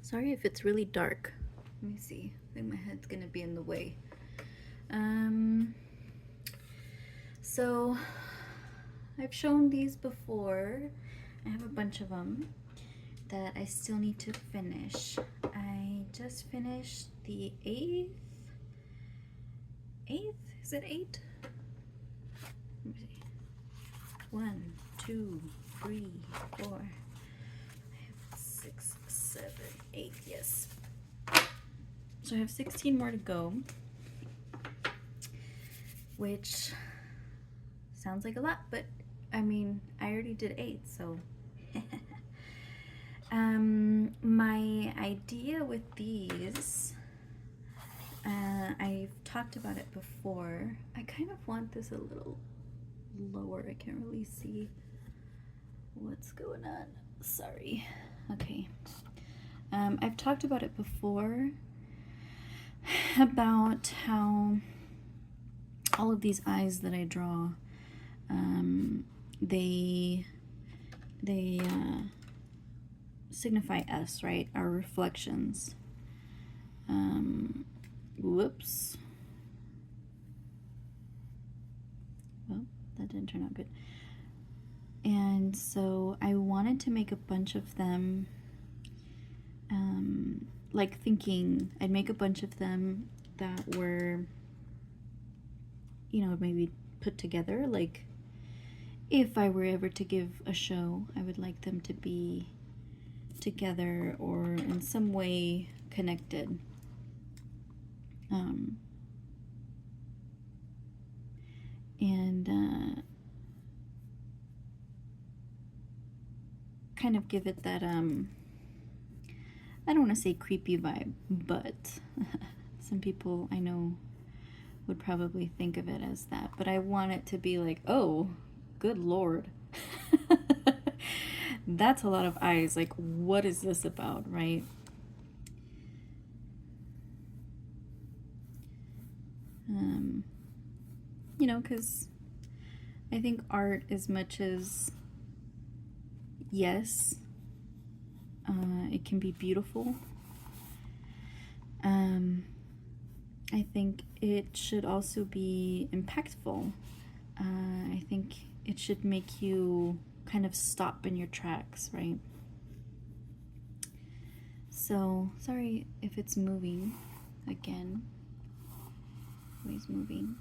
Sorry if it's really dark. Let me see. I think my head's gonna be in the way. So I've shown these before. I have a bunch of them that I still need to finish. I just finished the eighth? Is it eight? Let me see. 1, 2, 3, 4, 5, 6, 7, 8. Yes. So I have 16 more to go, which sounds like a lot, but I mean, I already did 8, so. My idea with these, I've talked about it before. I kind of want this a little lower. I can't really see what's going on. Sorry. Okay. I've talked about it before about how all of these eyes that I draw, they signify us, right? Our reflections. Whoops. Well, that didn't turn out good. And so I wanted to make a bunch of them, like thinking I'd make a bunch of them that were, you know, maybe put together. Like if I were ever to give a show, I would like them to be together or in some way connected. And kind of give it that, I don't want to say creepy vibe, but some people I know would probably think of it as that. But I want it to be like, oh, good Lord. That's a lot of eyes. Like, what is this about, right? You know, because I think art, as much as, yes, it can be beautiful, I think it should also be impactful. I think it should make you kind of stop in your tracks, right? So, sorry if it's moving again. Always moving.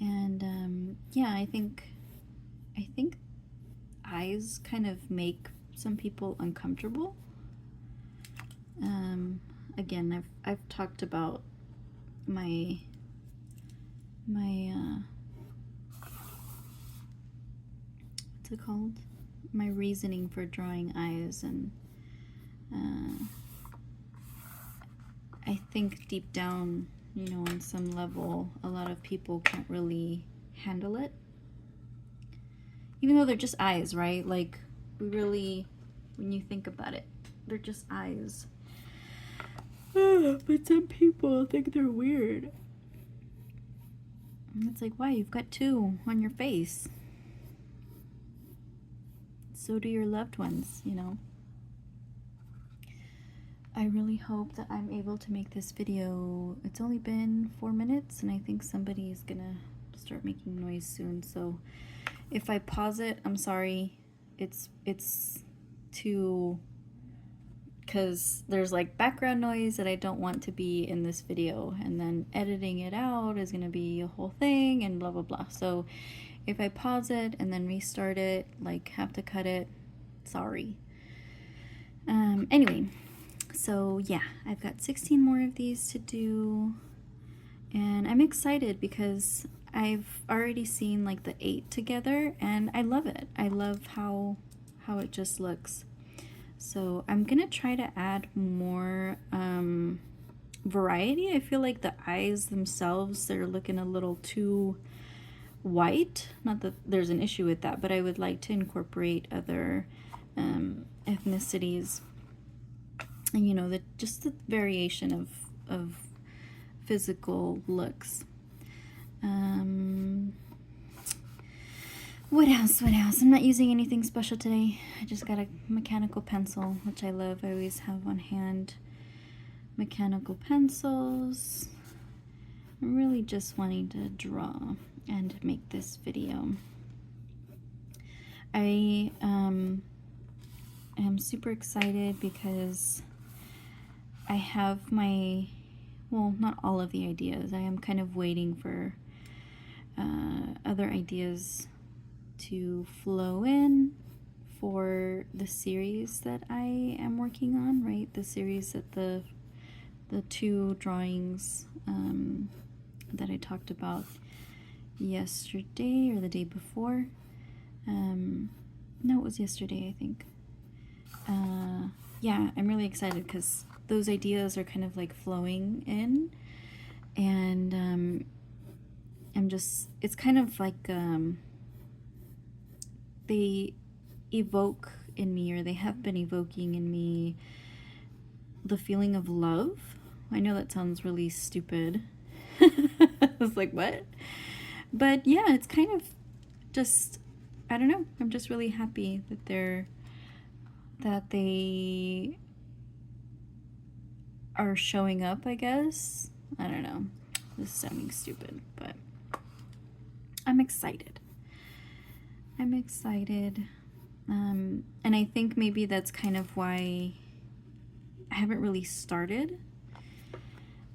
And yeah, I think eyes kind of make some people uncomfortable. Again, I've talked about my what's it called? My reasoning for drawing eyes, and I think deep down, you know, on some level, a lot of people can't really handle it. Even though they're just eyes, right? Like, we really, when you think about it, they're just eyes. But some people think they're weird. And it's like, why? You've got 2 on your face. So do your loved ones, you know. I really hope that I'm able to make this video. It's only been 4 minutes, and I think somebody is gonna start making noise soon. So if I pause it, I'm sorry. It's too, because there's like background noise that I don't want to be in this video, and then editing it out is gonna be a whole thing and blah blah blah. So if I pause it and then restart it, like have to cut it, sorry. Anyway, so yeah, I've got 16 more of these to do, and I'm excited because I've already seen like the 8 together, and I love it. I love how it just looks. So I'm gonna try to add more variety. I feel like the eyes themselves, they're looking a little too white. Not that there's an issue with that, but I would like to incorporate other ethnicities, and you know, just the variation of physical looks. What else? What else? I'm not using anything special today. I just got a mechanical pencil, which I love. I always have on hand mechanical pencils. I'm really just wanting to draw and make this video. I am super excited because I have my, well, not all of the ideas. I am kind of waiting for other ideas to flow in for the series that I am working on, right? The series that the 2 drawings that I talked about yesterday or the day before. No, it was yesterday, I think. Yeah, I'm really excited because those ideas are kind of like flowing in, and I'm just, it's kind of like they evoke in me, or they have been evoking in me, the feeling of love. I know that sounds really stupid. I was like, what? But yeah, it's kind of just, I don't know. I'm just really happy that they are showing up, I guess. I don't know. This is sounding stupid, but I'm excited. I'm excited. And I think maybe that's kind of why I haven't really started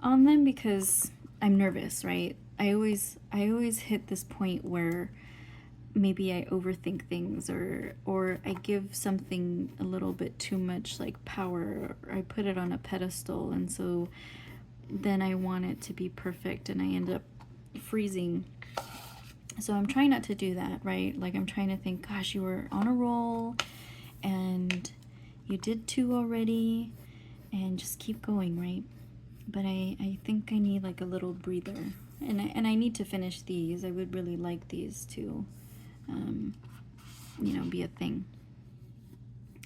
on them, because I'm nervous, right? I always hit this point where maybe I overthink things, or I give something a little bit too much like power, or I put it on a pedestal, and so then I want it to be perfect and I end up freezing. So I'm trying not to do that, right? Like, I'm trying to think, gosh, you were on a roll and you did 2 already, and just keep going, right? But I think I need like a little breather, and I need to finish these. I would really like these to you know, be a thing.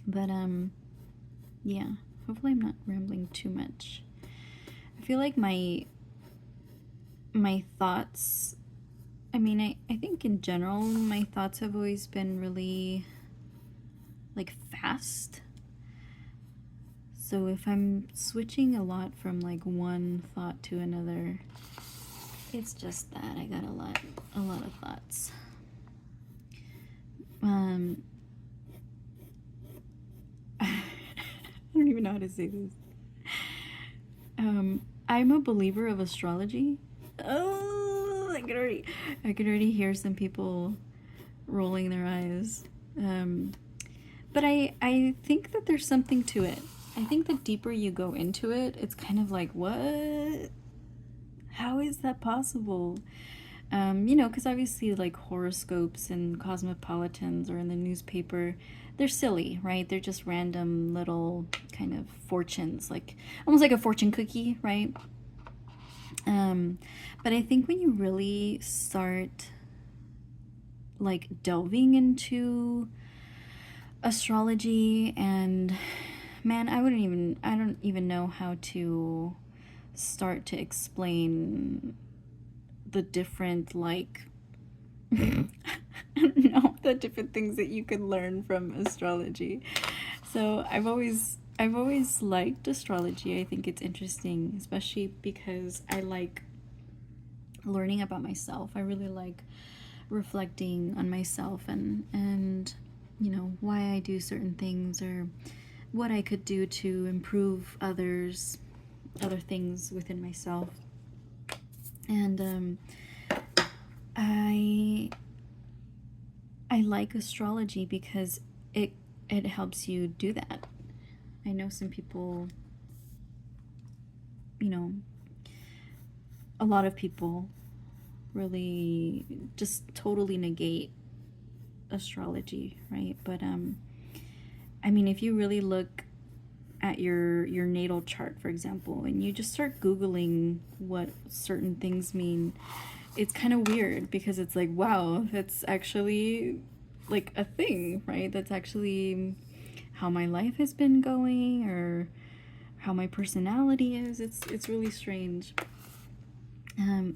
But yeah, hopefully I'm not rambling too much. I feel like my thoughts, I mean, I think in general my thoughts have always been really like fast. So if I'm switching a lot from like one thought to another, it's just that I got a lot of thoughts. I don't even know how to say this. I'm a believer of astrology. Oh, I can already hear some people rolling their eyes. But I think that there's something to it. I think the deeper you go into it, it's kind of like, what? How is that possible? You know, because obviously like horoscopes and cosmopolitans or in the newspaper, they're silly, right? They're just random little kind of fortunes, like almost like a fortune cookie, right? But I think when you really start like delving into astrology, and man, I don't even know how to start to explain the different, like, I don't know, the different things that you can learn from astrology. So I've always liked astrology. I think it's interesting, especially because I like learning about myself. I really like reflecting on myself, and you know, why I do certain things, or what I could do to improve other things within myself. And I like astrology because it helps you do that. I know some people, you know, a lot of people really just totally negate astrology, right? But I mean, if you really look at your natal chart, for example, and you just start Googling what certain things mean, it's kind of weird, because it's like, wow, that's actually like a thing, right? That's actually how my life has been going, or how my personality is. It's really strange.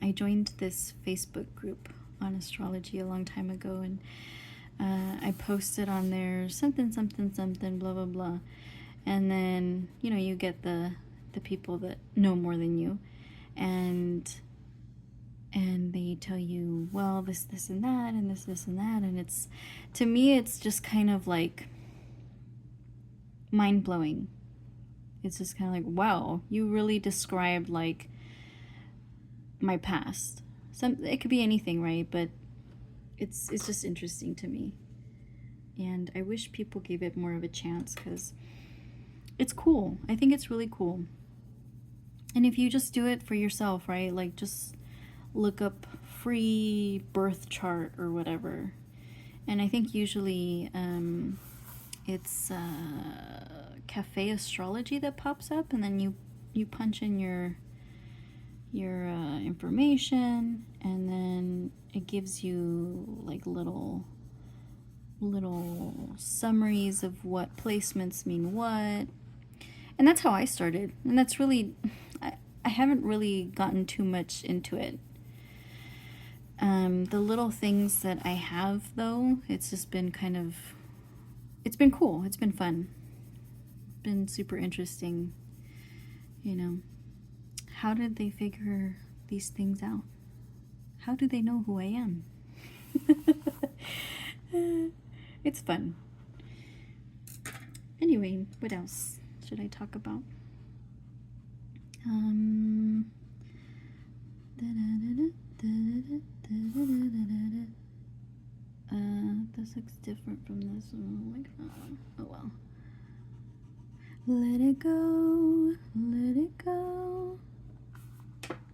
I joined this Facebook group on astrology a long time ago, and I posted on there something, something, something, blah, blah, blah. And then, you know, you get the people that know more than you, and they tell you, well, this, and that, and this, and that. And it's, to me, it's just kind of like mind-blowing. It's just kind of like, wow, you really described like my past. It could be anything, right? But it's just interesting to me. And I wish people gave it more of a chance, because it's cool. I think it's really cool. And if you just do it for yourself, right? Like, just look up free birth chart or whatever. And I think usually it's Cafe Astrology that pops up, and then you punch in your information, and then it gives you like little summaries of what placements mean what. And that's how I started. And that's really, I haven't really gotten too much into it. The little things that I have, though, it's just been kind of, it's been cool. It's been fun. Been super interesting. You know, how did they figure these things out? How do they know who I am? It's fun. Anyway, what else should I talk about? This looks different from this one. Like, oh well. Let it go, let it go.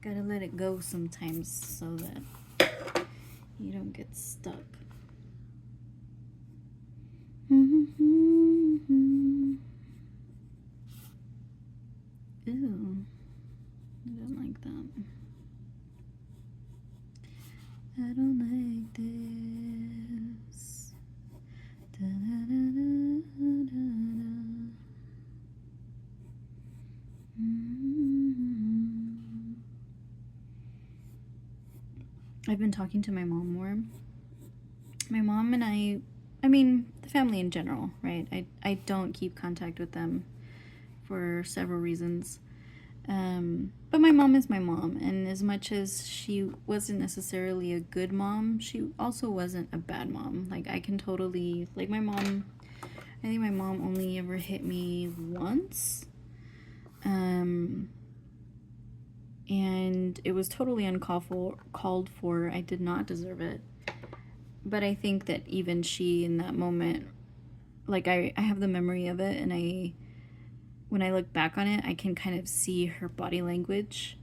Gotta let it go sometimes so that you don't get stuck. Ew, I don't like that. I don't like this. Da, da, da, da, da, da. I've been talking to my mom more. My mom and I mean, the family in general, right? I don't keep contact with them for several reasons. But my mom is my mom, and as much as she wasn't necessarily a good mom, she also wasn't a bad mom. Like, I can totally, like, my mom, I think my mom only ever hit me once. And it was totally uncalled for. I did not deserve it. But I think that even she, in that moment, like, I have the memory of it, and when I look back on it, I can kind of see her body language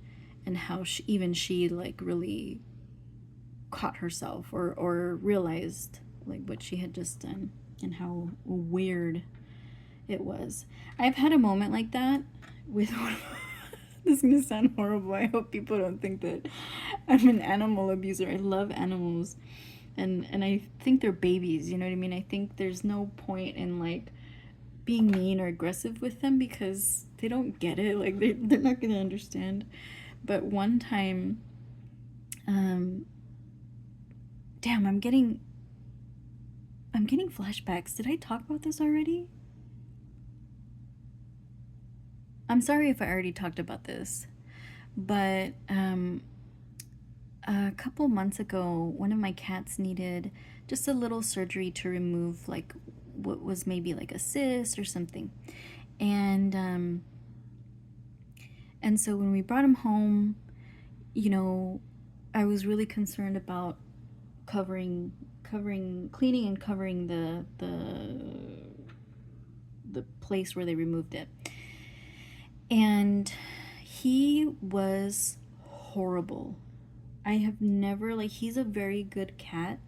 and how she like really caught herself or realized like what she had just done and how weird it was. I've had a moment like that with this is gonna sound horrible. I hope people don't think that I'm an animal abuser. I love animals, and I think they're babies, you know what I mean? I think there's no point in like being mean or aggressive with them because they don't get it. Like, they're not gonna understand. But one time, damn, I'm getting flashbacks. Did I talk about this already? I'm sorry if I already talked about this, but a couple months ago, one of my cats needed just a little surgery to remove like what was maybe like a cyst or something. And so when we brought him home, you know, I was really concerned about cleaning and covering the place where they removed it. And he was horrible. I have never, like, he's a very good cat.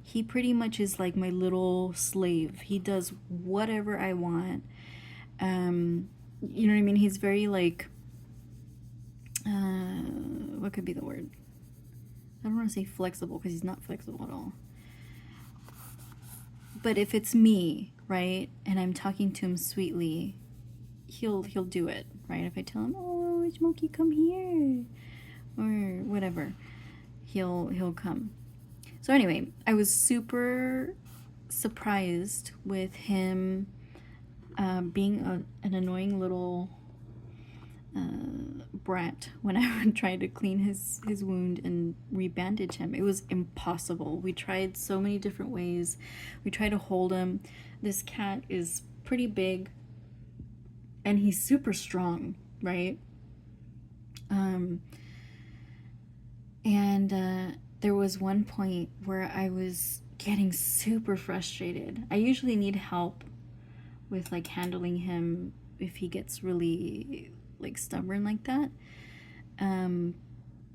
He pretty much is like my little slave. He does whatever I want. You know what I mean? He's very like, what could be the word? I don't want to say flexible because he's not flexible at all. But if it's me, right, and I'm talking to him sweetly, he'll do it, right? If I tell him, "Oh, Smokey, come here," or whatever, he'll come. So anyway, I was super surprised with him being an annoying little brat when I would try to clean his wound and rebandage him. It was impossible. We tried so many different ways. We tried to hold him. This cat is pretty big and he's super strong, right? There was one point where I was getting super frustrated. I usually need help with like handling him if he gets really like stubborn like that.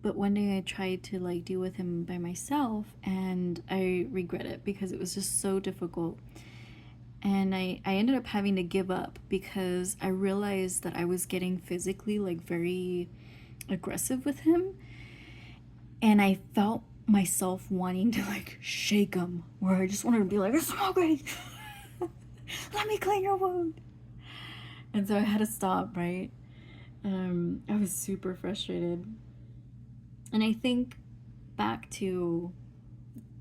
But one day I tried to like deal with him by myself, and I regret it because it was just so difficult. And I ended up having to give up because I realized that I was getting physically like very aggressive with him, and I felt myself wanting to like shake him, where I just wanted to be like, it's okay, let me clean your wound. And so I had to stop, right? I was super frustrated. And I think back to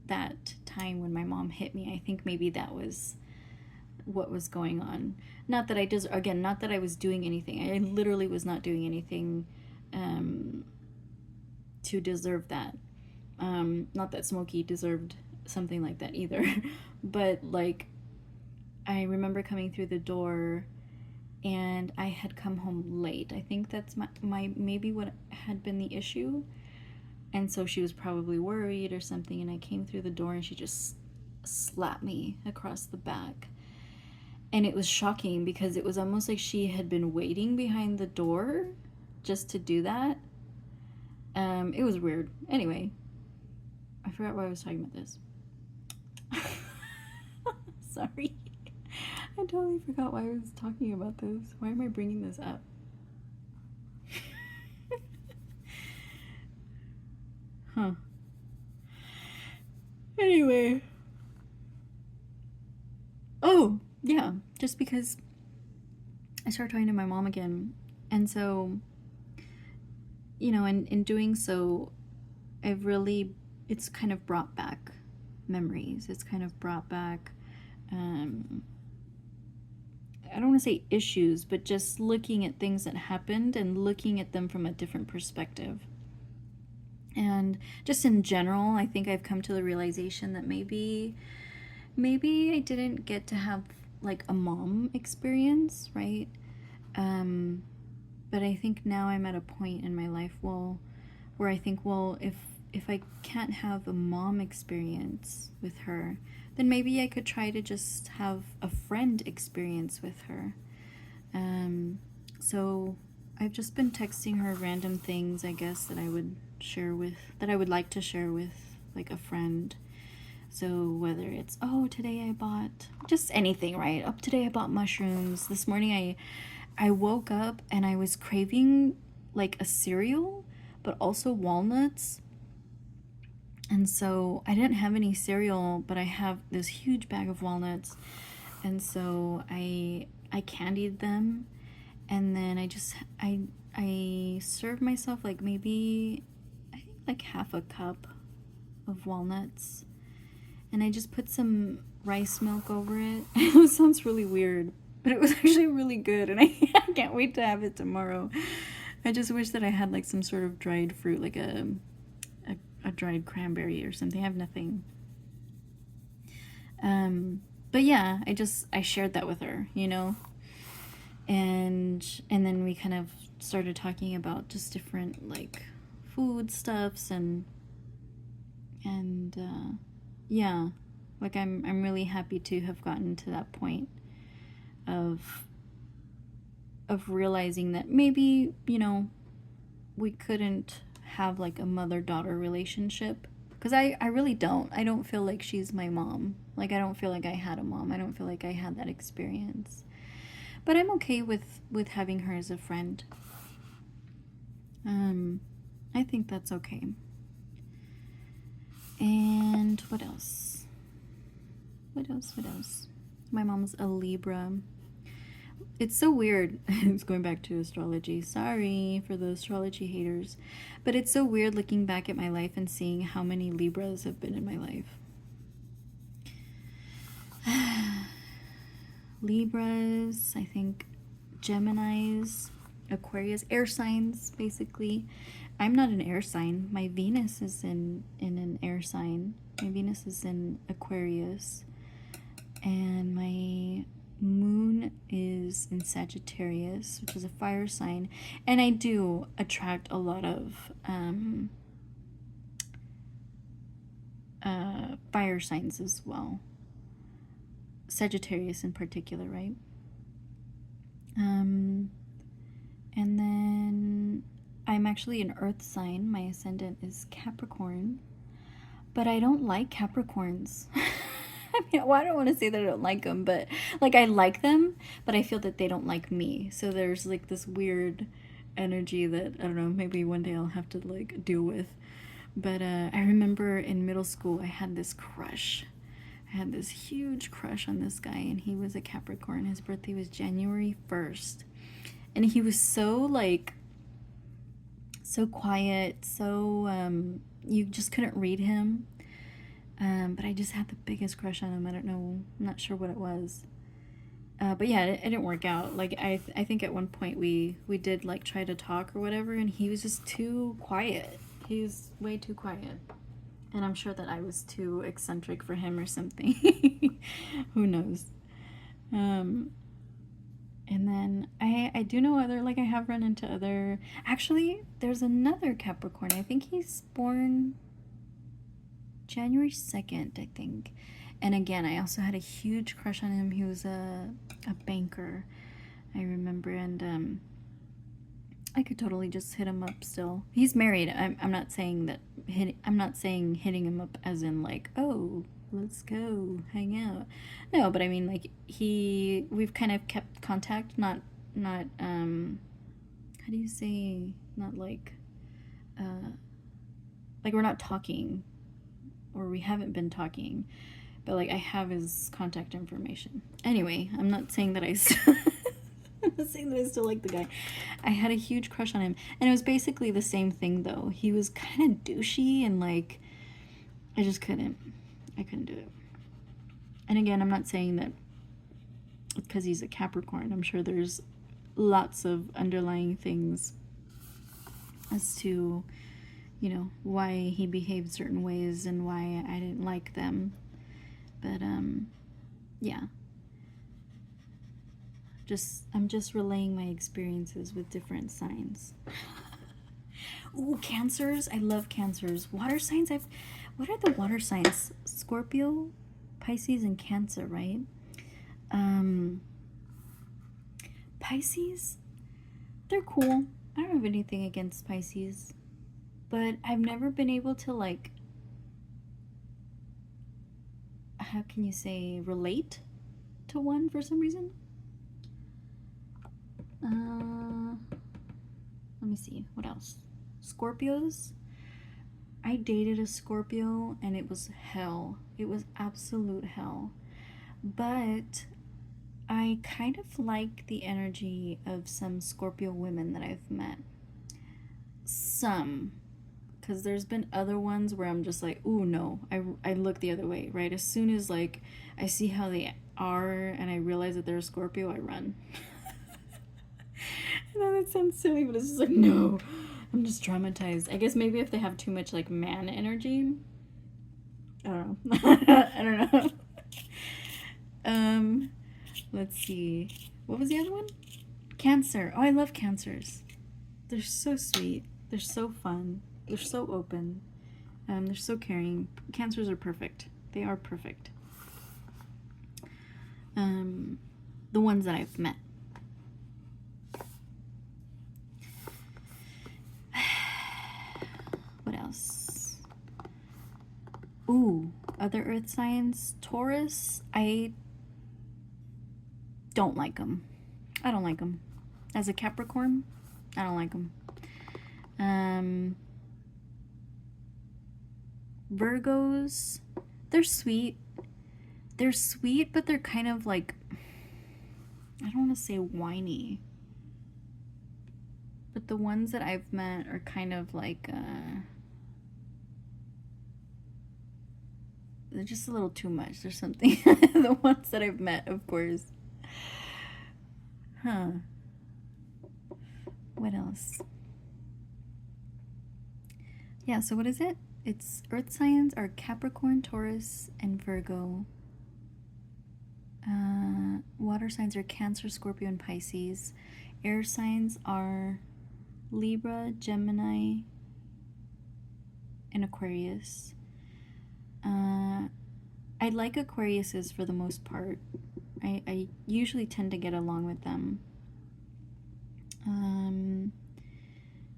that time when my mom hit me, I think maybe that was what was going on. Not that not that I was doing anything. I literally was not doing anything to deserve that. Not that Smokey deserved something like that either. But like, I remember coming through the door and I had come home late. I think that's my maybe what had been the issue. And so she was probably worried or something, and I came through the door and she just slapped me across the back. And it was shocking because it was almost like she had been waiting behind the door just to do that. It was weird. Anyway, I forgot why I was talking about this. Sorry. I totally forgot why I was talking about this. Why am I bringing this up? Huh. Anyway. Oh, yeah. Just because I started talking to my mom again. And so, you know, in doing so, it's kind of brought back memories. It's kind of brought back, I don't want to say issues, but just looking at things that happened and looking at them from a different perspective. And just in general, I think I've come to the realization that maybe I didn't get to have like a mom experience, right? But I think now I'm at a point in my life where I think, well, if I can't have a mom experience with her, then maybe I could try to just have a friend experience with her. So I've just been texting her random things, I guess, that I would like to share with like a friend. So whether it's, oh, today I bought just anything, right? Today I bought mushrooms. This morning I woke up and I was craving like a cereal, but also walnuts. And so I didn't have any cereal, but I have this huge bag of walnuts. And so I candied them, and then I served myself like maybe, I think like half a cup of walnuts. And I just put some rice milk over it. It sounds really weird, but it was actually really good, and I can't wait to have it tomorrow. I just wish that I had like some sort of dried fruit, like a dried cranberry or something. I have nothing. But yeah, I shared that with her, you know? And then we kind of started talking about just different like food stuffs and yeah, like I'm really happy to have gotten to that point of realizing that maybe, you know, we couldn't have like a mother-daughter relationship, because I really I don't feel like she's my mom. Like, I don't feel like I had a mom. I don't feel like I had that experience. But I'm okay with having her as a friend. I think that's okay. And what else? My mom's a Libra. It's so weird. It's going back to astrology. Sorry for the astrology haters. But it's so weird looking back at my life and seeing how many Libras have been in my life. Libras, I think Geminis, Aquarius, air signs, basically. I'm not an air sign. My Venus is in an air sign. My Venus is in Aquarius. And my moon is in Sagittarius, which is a fire sign. And I do attract a lot of fire signs as well. Sagittarius in particular, right? And then I'm actually an earth sign. My ascendant is Capricorn. But I don't like Capricorns. I mean, well, I don't want to say that I don't like them, but like I like them, but I feel that they don't like me. So there's like this weird energy that I don't know, maybe one day I'll have to like deal with. But I remember in middle school I had this crush. I had this huge crush on this guy, and he was a Capricorn. His birthday was January 1st. And he was so like so quiet, so you just couldn't read him. But I just had the biggest crush on him. I don't know, I'm not sure what it was. But yeah, it didn't work out. Like I think at one point we did like try to talk or whatever, and he was just too quiet. He was way too quiet. And I'm sure that I was too eccentric for him or something. Who knows? And then I do know other, like I have run into other, actually there's another Capricorn. I think he's born January 2nd, I think. And again, I also had a huge crush on him. He was a banker, I remember, and I could totally just hit him up still. He's married. I'm not saying that I'm not saying hitting him up as in like, oh, let's go hang out. No, but I mean like we've kind of kept contact, not how do you say, not like we're not talking, or we haven't been talking, but like I have his contact information. Anyway, I'm not saying that I'm not saying that I still like the guy. I had a huge crush on him, and it was basically the same thing though. He was kind of douchey, and like I couldn't do it. And again, I'm not saying that because he's a Capricorn. I'm sure there's lots of underlying things as to, you know, why he behaved certain ways and why I didn't like them. But yeah. I'm just relaying my experiences with different signs. Ooh, Cancers. I love Cancers. Water signs. What are the water signs? Scorpio, Pisces, and Cancer, right? Pisces, they're cool. I don't have anything against Pisces, but I've never been able to like, how can you say, relate to one for some reason. Let me see, what else? Scorpios. I dated a Scorpio and it was hell. It was absolute hell. But I kind of like the energy of some Scorpio women that I've met. Some. Because there's been other ones where I'm just like, ooh, no. I look the other way, right? As soon as like I see how they are and I realize that they're a Scorpio, I run. I know that sounds silly, but it's just like, no. I'm just traumatized. I guess maybe if they have too much like man energy. I don't know. I don't know. Let's see. What was the other one? Cancer. Oh, I love Cancers. They're so sweet. They're so fun. They're so open. They're so caring. Cancers are perfect. They are perfect. The ones that I've met. What else? Ooh, other earth signs. Taurus, I don't like them. I don't like them. As a Capricorn, I don't like them. Virgos, they're sweet. They're sweet, but they're kind of like, I don't want to say whiny, but the ones that I've met are kind of like, they're just a little too much. There's something. The ones that I've met, of course. Huh. What else? Yeah, so what is it? It's earth signs are Capricorn, Taurus, and Virgo. Water signs are Cancer, Scorpio, and Pisces. Air signs are Libra, Gemini, and Aquarius. I like Aquariuses for the most part. I usually tend to get along with them.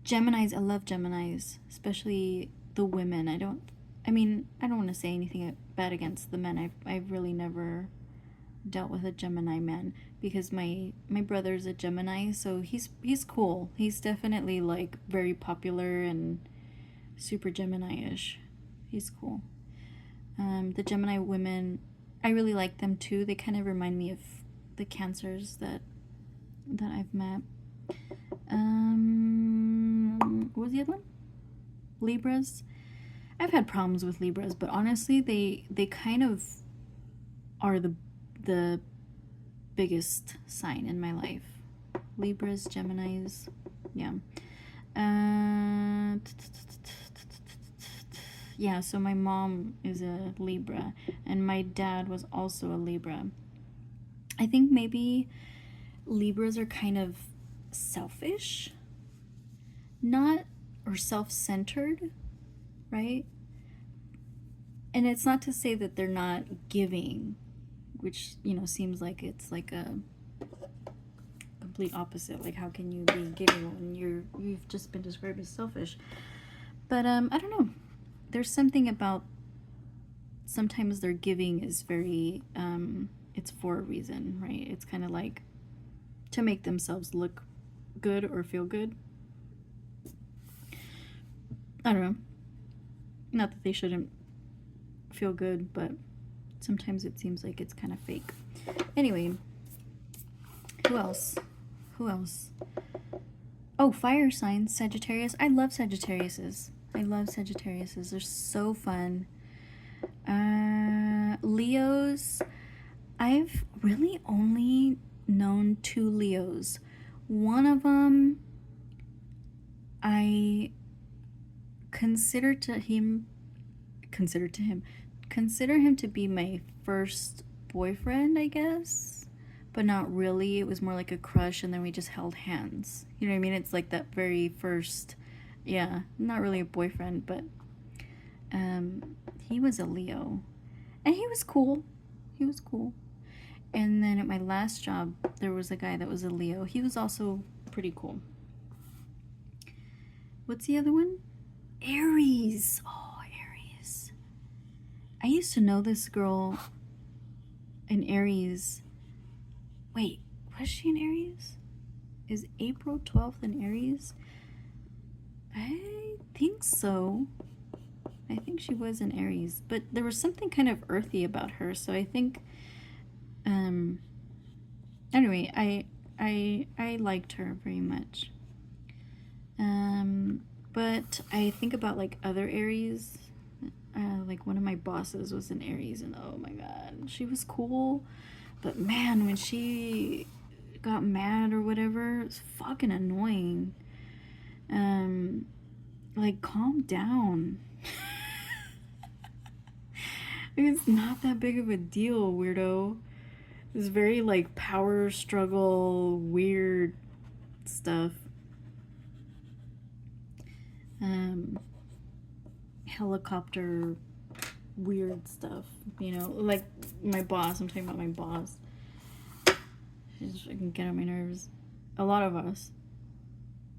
Geminis, I love Geminis, especially the women. I don't want to say anything bad against the men. I've really never dealt with a Gemini man because my brother's a Gemini, so he's cool. He's definitely like very popular and super Gemini-ish. He's cool. The Gemini women, I really like them too. They kind of remind me of the Cancers that I've met. What was the other one? Libras. I've had problems with Libras, but honestly, they kind of are the biggest sign in my life. Libras, Geminis, yeah. Yeah, so my mom is a Libra, and my dad was also a Libra. I think maybe Libras are kind of selfish, or self-centered, right? And it's not to say that they're not giving, which, seems like it's like a complete opposite. Like, how can you be giving when you've just been described as selfish? But I don't know. There's something about sometimes their giving is very, it's for a reason, right? It's kind of like to make themselves look good or feel good. I don't know. Not that they shouldn't feel good, but sometimes it seems like it's kind of fake. Anyway, who else? Oh, fire signs, Sagittarius. I love Sagittariuses. They're so fun. Leos. I've really only known 2 Leos. One of them, I consider him to be my first boyfriend, I guess, but not really. It was more like a crush, and then we just held hands. You know what I mean? It's like that very first, yeah, not really a boyfriend, but he was a Leo, and he was cool. And then at my last job, there was a guy that was a Leo. He was also pretty cool. What's the other one? Aries. Oh, Aries. I used to know this girl in Aries. Wait, was she in Aries? Is April 12th in Aries? I think so. I think she was in Aries, but there was something kind of earthy about her, so I think anyway, I liked her very much. But I think about like other Aries. Like one of my bosses was an Aries, and oh my god, she was cool, but man, when she got mad or whatever, it's fucking annoying. Like, calm down. It's not that big of a deal, weirdo. It's very like power struggle, weird stuff. Helicopter weird stuff, like my boss. I'm talking about my boss. She's fucking get on my nerves. A lot of us.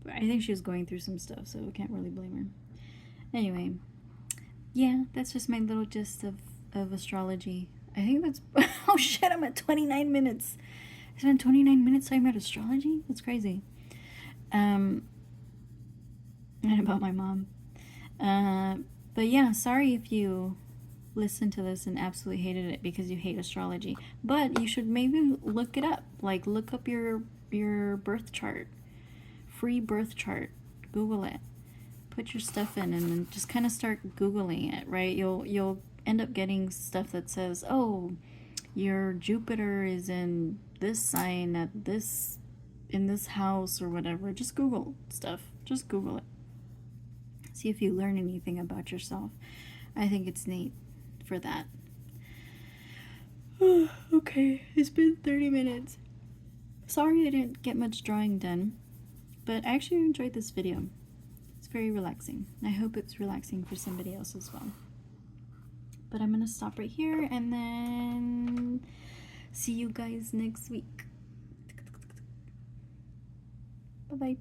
But I think she was going through some stuff, so I can't really blame her. Anyway, yeah, that's just my little gist of astrology. I think that's oh shit, I'm at 29 minutes. I spent 29 minutes talking about astrology? That's crazy. And about my mom. But yeah, sorry if you listened to this and absolutely hated it because you hate astrology. But you should maybe look it up. Like, look up your birth chart. Free birth chart. Google it. Put your stuff in and then just kind of start Googling it, right? You'll end up getting stuff that says, oh, your Jupiter is in this sign at this, in this house or whatever. Just Google stuff. Just Google it. See if you learn anything about yourself. I think it's neat for that. Okay, it's been 30 minutes. Sorry I didn't get much drawing done, but I actually enjoyed this video. It's very relaxing. I hope it's relaxing for somebody else as well. But I'm gonna stop right here and then see you guys next week. Bye-bye.